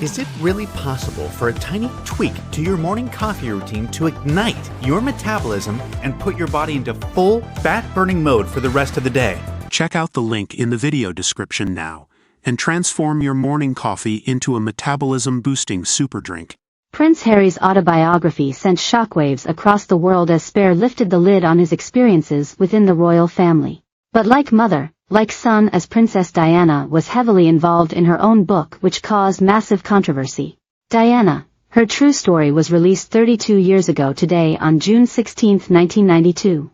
Is it really possible for a tiny tweak to your morning coffee routine to ignite your metabolism and put your body into full fat-burning mode for the rest of the day? Check out the link in the video description now and transform your morning coffee into a metabolism-boosting super drink. Prince Harry's autobiography sent shockwaves across the world as Spare lifted the lid on his experiences within the royal family. But like mother, like son, as Princess Diana was heavily involved in her own book, which caused massive controversy. Diana, Her True Story was released 32 years ago today on June 16, 1992.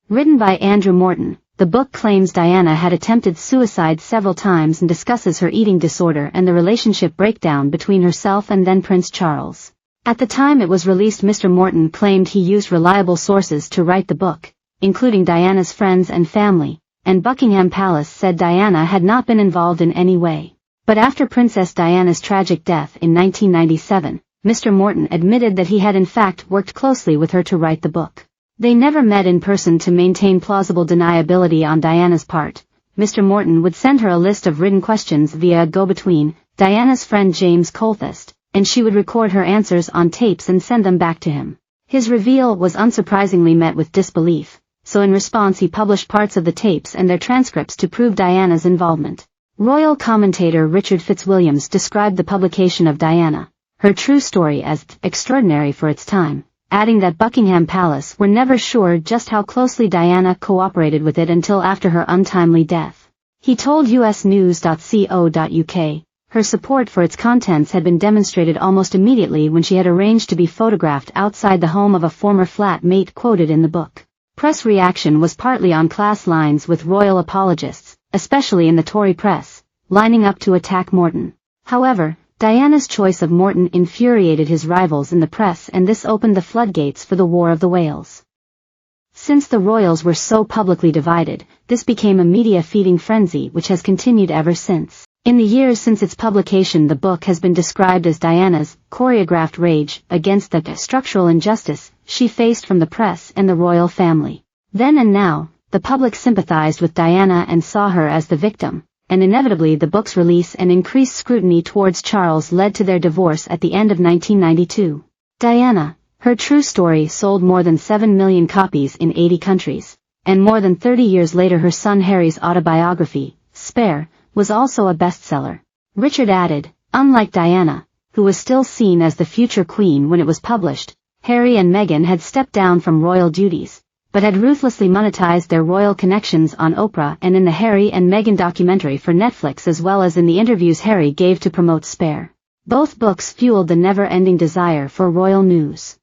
Written by Andrew Morton, the book claims Diana had attempted suicide several times and discusses her eating disorder and the relationship breakdown between herself and then Prince Charles. At the time it was released, Mr. Morton claimed he used reliable sources to write the book, including Diana's friends and family, and Buckingham Palace said Diana had not been involved in any way. But after Princess Diana's tragic death in 1997, Mr. Morton admitted that he had in fact worked closely with her to write the book. They never met in person to maintain plausible deniability on Diana's part. Mr. Morton would send her a list of written questions via a go-between, Diana's friend James Colthurst, and she would record her answers on tapes and send them back to him. His reveal was unsurprisingly met with disbelief, so in response he published parts of the tapes and their transcripts to prove Diana's involvement. Royal commentator Richard Fitzwilliams described the publication of Diana, Her True Story, as extraordinary for its time, adding that Buckingham Palace were never sure just how closely Diana cooperated with it until after her untimely death. He told usnews.co.uk, her support for its contents had been demonstrated almost immediately when she had arranged to be photographed outside the home of a former flat-mate quoted in the book. Press reaction was partly on class lines, with royal apologists, especially in the Tory press, lining up to attack Morton. However, Diana's choice of Morton infuriated his rivals in the press, and this opened the floodgates for the War of the Wales. Since the royals were so publicly divided, this became a media-feeding frenzy which has continued ever since. In the years since its publication, the book has been described as Diana's choreographed rage against the structural injustice she faced from the press and the royal family. Then and now, the public sympathized with Diana and saw her as the victim, and inevitably the book's release and increased scrutiny towards Charles led to their divorce at the end of 1992. Diana, Her True Story sold more than 7 million copies in 80 countries, and more than 30 years later her son Harry's autobiography, Spare, was also a bestseller. Richard added, unlike Diana, who was still seen as the future queen when it was published, Harry and Meghan had stepped down from royal duties, but had ruthlessly monetized their royal connections on Oprah and in the Harry and Meghan documentary for Netflix, as well as in the interviews Harry gave to promote Spare. Both books fueled the never-ending desire for royal news.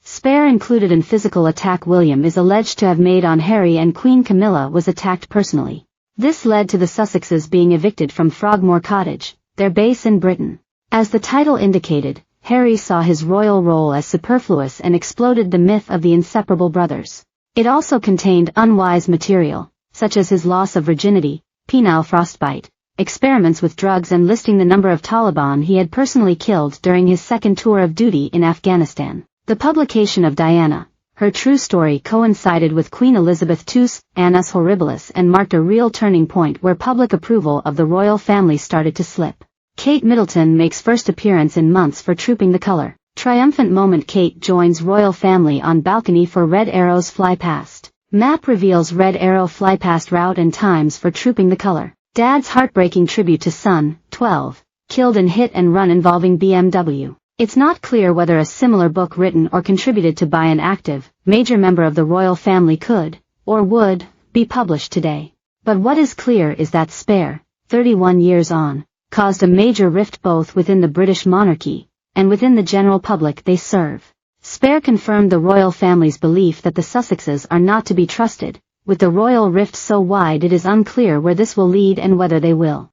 Spare included in physical attack William is alleged to have made on Harry, and Queen Camilla was attacked personally. This led to the Sussexes being evicted from Frogmore Cottage, their base in Britain. As the title indicated, Harry saw his royal role as superfluous and exploded the myth of the inseparable brothers. It also contained unwise material, such as his loss of virginity, penile frostbite, experiments with drugs, and listing the number of Taliban he had personally killed during his second tour of duty in Afghanistan. The publication of Diana, Her True Story coincided with Queen Elizabeth II's Annus Horribilis and marked a real turning point where public approval of the royal family started to slip. Kate Middleton makes first appearance in months for Trooping the Colour. Triumphant moment: Kate joins royal family on balcony for Red Arrow's Fly Past. Map reveals Red Arrow fly past route and times for Trooping the Colour. Dad's heartbreaking tribute to son, 12, killed in hit and run involving BMW. It's not clear whether a similar book written or contributed to by an active, major member of the royal family could, or would, be published today. But what is clear is that Spare, 31 years on, caused a major rift both within the British monarchy and within the general public they serve. Spare confirmed the royal family's belief that the Sussexes are not to be trusted. With the royal rift so wide, it is unclear where this will lead and whether they will.